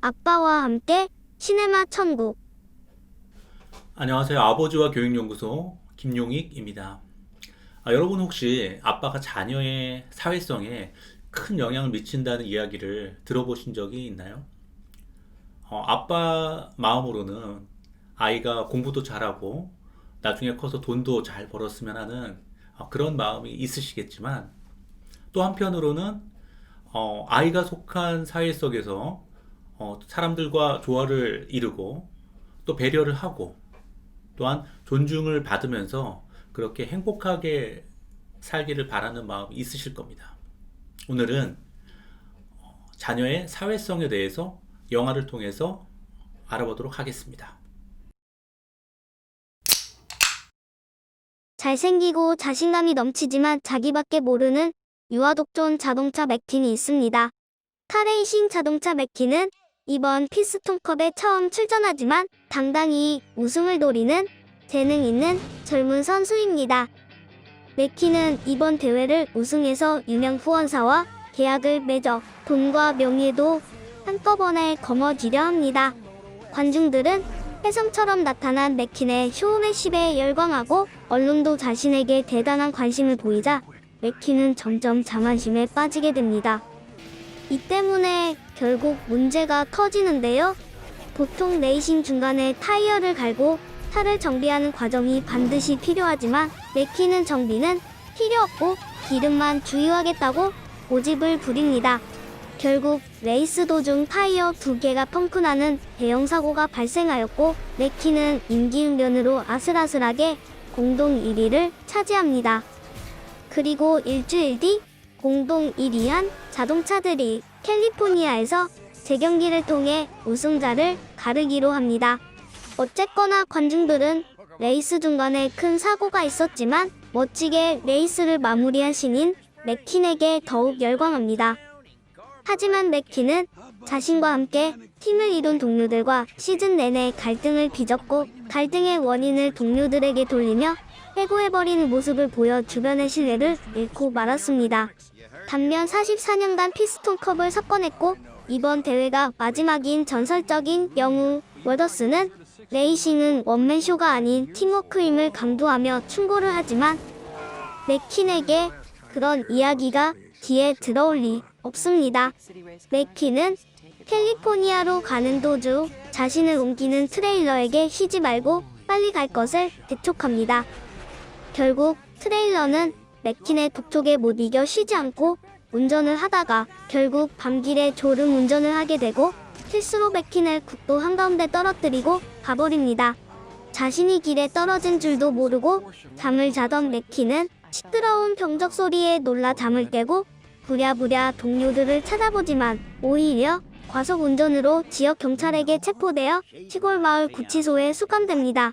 아빠와 함께 시네마 천국. 안녕하세요. 아버지와 교육연구소 김용익입니다. 여러분 혹시 아빠가 자녀의 사회성에 큰 영향을 미친다는 이야기를 들어보신 적이 있나요? 아빠 마음으로는 아이가 공부도 잘하고 나중에 커서 돈도 잘 벌었으면 하는 그런 마음이 있으시겠지만 또 한편으로는 아이가 속한 사회 속에서 사람들과 조화를 이루고 또 배려를 하고 또한 존중을 받으면서 그렇게 행복하게 살기를 바라는 마음이 있으실 겁니다. 오늘은 자녀의 사회성에 대해서 영화를 통해서 알아보도록 하겠습니다. 잘생기고 자신감이 넘치지만 자기밖에 모르는 유아독존 자동차 맥퀸이 있습니다. 카레이싱 자동차 맥퀸은 이번 피스톤컵에 처음 출전하지만 당당히 우승을 노리는 재능 있는 젊은 선수입니다. 맥퀸은 이번 대회를 우승해서 유명 후원사와 계약을 맺어 돈과 명예도 한꺼번에 거머쥐려 합니다. 관중들은 혜성처럼 나타난 맥퀸의 쇼맨십에 열광하고 언론도 자신에게 대단한 관심을 보이자 맥퀸은 점점 자만심에 빠지게 됩니다. 이 때문에 결국 문제가 터지는데요. 보통 레이싱 중간에 타이어를 갈고 차를 정비하는 과정이 반드시 필요하지만 맥퀸은 정비는 필요 없고 기름만 주유하겠다고 고집을 부립니다. 결국 레이스 도중 타이어 2개가 펑크나는 대형 사고가 발생하였고 맥퀸은 임기응변으로 아슬아슬하게 공동 1위를 차지합니다. 그리고 일주일 뒤 공동 1위한 자동차들이 캘리포니아에서 재경기를 통해 우승자를 가르기로 합니다. 어쨌거나 관중들은 레이스 중간에 큰 사고가 있었지만 멋지게 레이스를 마무리한 신인 맥퀸에게 더욱 열광합니다. 하지만 맥퀸은 자신과 함께 팀을 이룬 동료들과 시즌 내내 갈등을 빚었고 갈등의 원인을 동료들에게 돌리며 해고해버리는 모습을 보여 주변의 신뢰를 잃고 말았습니다. 단면 44년간 피스톤컵을 석권했고 이번 대회가 마지막인 전설적인 영웅 워더스는 레이싱은 원맨쇼가 아닌 팀워크임을 강조하며 충고를 하지만 맥퀸에게 그런 이야기가 귀에 들어올 리 없습니다. 맥퀸은 캘리포니아로 가는 도중 자신을 옮기는 트레일러에게 쉬지 말고 빨리 갈 것을 재촉합니다. 결국 트레일러는 맥퀸의 독촉에 못 이겨 쉬지 않고 운전을 하다가 결국 밤길에 졸음 운전을 하게 되고 실수로 맥퀸을 국도 한가운데 떨어뜨리고 가버립니다. 자신이 길에 떨어진 줄도 모르고 잠을 자던 맥퀸은 시끄러운 경적 소리에 놀라 잠을 깨고 부랴부랴 동료들을 찾아보지만 오히려 과속 운전으로 지역 경찰에게 체포되어 시골 마을 구치소에 수감됩니다.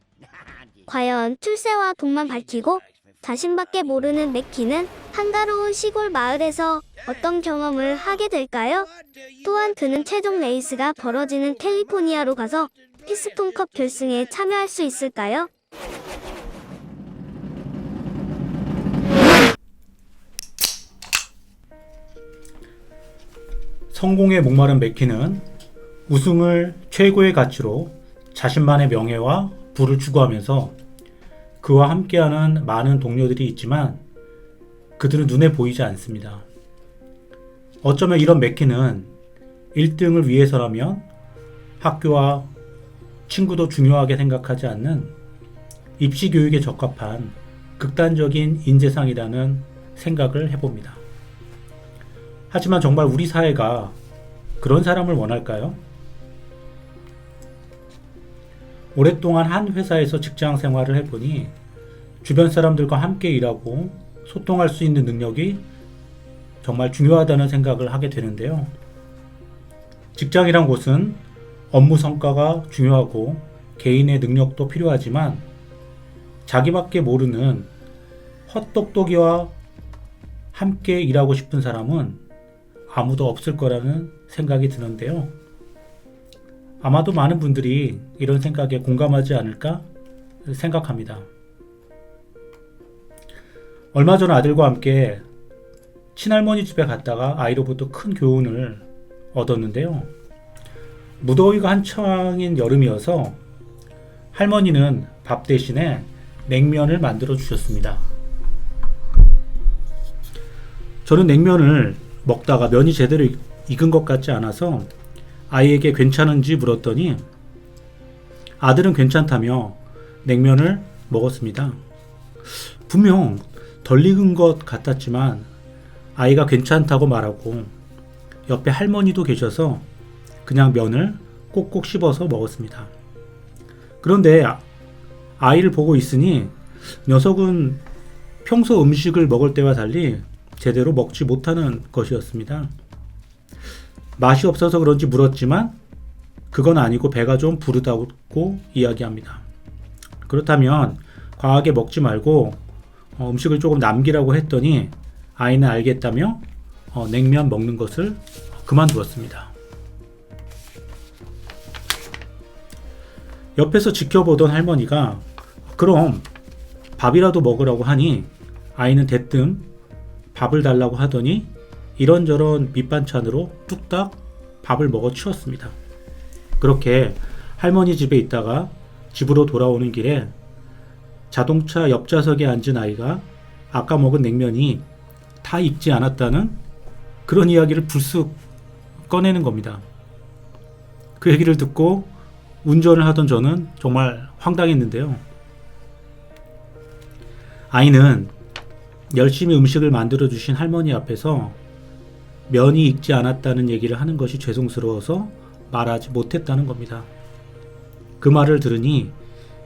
과연 출세와 돈만 밝히고 자신밖에 모르는 맥퀸은 한가로운 시골 마을에서 어떤 경험을 하게 될까요? 또한 그는 최종 레이스가 벌어지는 캘리포니아로 가서 피스톤컵 결승에 참여할 수 있을까요? 성공에 목마른 맥퀸은 우승을 최고의 가치로 자신만의 명예와 부를 추구하면서 그와 함께하는 많은 동료들이 있지만 그들은 눈에 보이지 않습니다. 어쩌면 이런 맥퀸은 1등을 위해서라면 학교와 친구도 중요하게 생각하지 않는 입시 교육에 적합한 극단적인 인재상이라는 생각을 해봅니다. 하지만 정말 우리 사회가 그런 사람을 원할까요? 오랫동안 한 회사에서 직장 생활을 해보니 주변 사람들과 함께 일하고 소통할 수 있는 능력이 정말 중요하다는 생각을 하게 되는데요. 직장이란 곳은 업무 성과가 중요하고 개인의 능력도 필요하지만 자기밖에 모르는 헛똑똑이와 함께 일하고 싶은 사람은 아무도 없을 거라는 생각이 드는데요. 아마도 많은 분들이 이런 생각에 공감하지 않을까 생각합니다. 얼마 전 아들과 함께 친할머니 집에 갔다가 아이로부터 큰 교훈을 얻었는데요. 무더위가 한창인 여름이어서 할머니는 밥 대신에 냉면을 만들어 주셨습니다. 저는 냉면을 먹다가 면이 제대로 익은 것 같지 않아서 아이에게 괜찮은지 물었더니 아들은 괜찮다며 냉면을 먹었습니다. 분명 덜 익은 것 같았지만 아이가 괜찮다고 말하고 옆에 할머니도 계셔서 그냥 면을 꼭꼭 씹어서 먹었습니다. 그런데 아이를 보고 있으니 녀석은 평소 음식을 먹을 때와 달리 제대로 먹지 못하는 것이었습니다. 맛이 없어서 그런지 물었지만 그건 아니고 배가 좀 부르다고 이야기합니다. 그렇다면 과하게 먹지 말고 음식을 조금 남기라고 했더니 아이는 알겠다며 냉면 먹는 것을 그만두었습니다. 옆에서 지켜보던 할머니가 그럼 밥이라도 먹으라고 하니 아이는 대뜸 밥을 달라고 하더니 이런저런 밑반찬으로 뚝딱 밥을 먹어 치웠습니다. 그렇게 할머니 집에 있다가 집으로 돌아오는 길에 자동차 옆좌석에 앉은 아이가 아까 먹은 냉면이 다 익지 않았다는 그런 이야기를 불쑥 꺼내는 겁니다. 그 얘기를 듣고 운전을 하던 저는 정말 황당했는데요. 아이는 열심히 음식을 만들어 주신 할머니 앞에서 면이 익지 않았다는 얘기를 하는 것이 죄송스러워서 말하지 못했다는 겁니다. 그 말을 들으니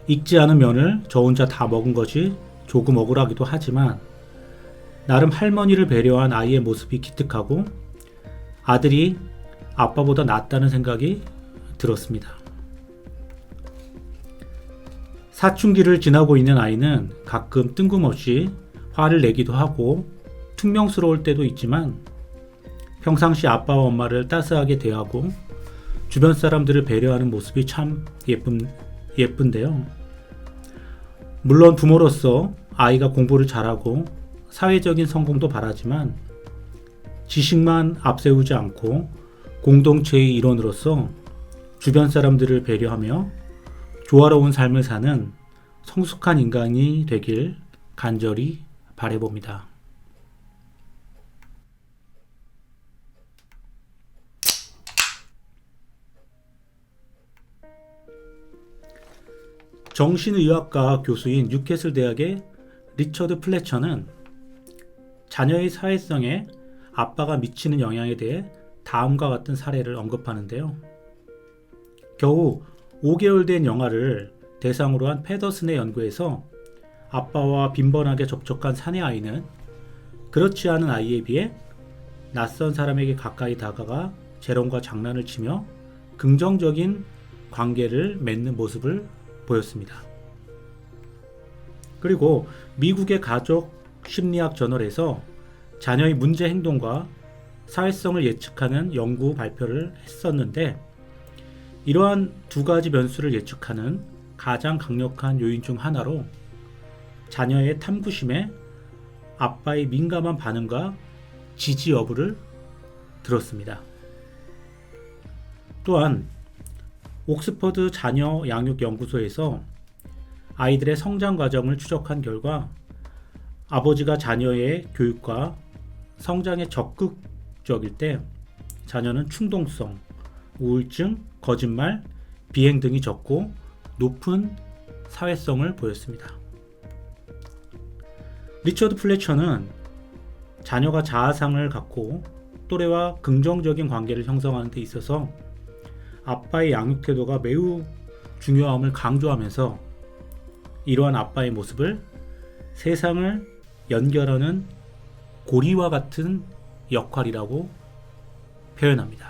익지 않은 면을 저 혼자 다 먹은 것이 조금 억울하기도 하지만 나름 할머니를 배려한 아이의 모습이 기특하고 아들이 아빠보다 낫다는 생각이 들었습니다. 사춘기를 지나고 있는 아이는 가끔 뜬금없이 화를 내기도 하고 퉁명스러울 때도 있지만 평상시 아빠와 엄마를 따스하게 대하고 주변 사람들을 배려하는 모습이 참 예쁜데요. 물론 부모로서 아이가 공부를 잘하고 사회적인 성공도 바라지만 지식만 앞세우지 않고 공동체의 일원으로서 주변 사람들을 배려하며 조화로운 삶을 사는 성숙한 인간이 되길 간절히 바라봅니다. 정신의학과 교수인 뉴캐슬 대학의 리처드 플래처는 자녀의 사회성에 아빠가 미치는 영향에 대해 다음과 같은 사례를 언급하는데요. 겨우 5개월 된 영아를 대상으로 한 패더슨의 연구에서 아빠와 빈번하게 접촉한 사내 아이는 그렇지 않은 아이에 비해 낯선 사람에게 가까이 다가가 재롱과 장난을 치며 긍정적인 관계를 맺는 모습을 보였습니다. 그리고 미국의 가족 심리학 저널에서 자녀의 문제 행동과 사회성을 예측하는 연구 발표를 했었는데 이러한 두 가지 변수를 예측하는 가장 강력한 요인 중 하나로 자녀의 탐구심에 아빠의 민감한 반응과 지지 여부를 들었습니다. 또한 옥스퍼드 자녀 양육 연구소에서 아이들의 성장 과정을 추적한 결과 아버지가 자녀의 교육과 성장에 적극적일 때 자녀는 충동성, 우울증, 거짓말, 비행 등이 적고 높은 사회성을 보였습니다. 리처드 플래처는 자녀가 자아상을 갖고 또래와 긍정적인 관계를 형성하는 데 있어서 아빠의 양육 태도가 매우 중요함을 강조하면서 이러한 아빠의 모습을 세상을 연결하는 고리와 같은 역할이라고 표현합니다.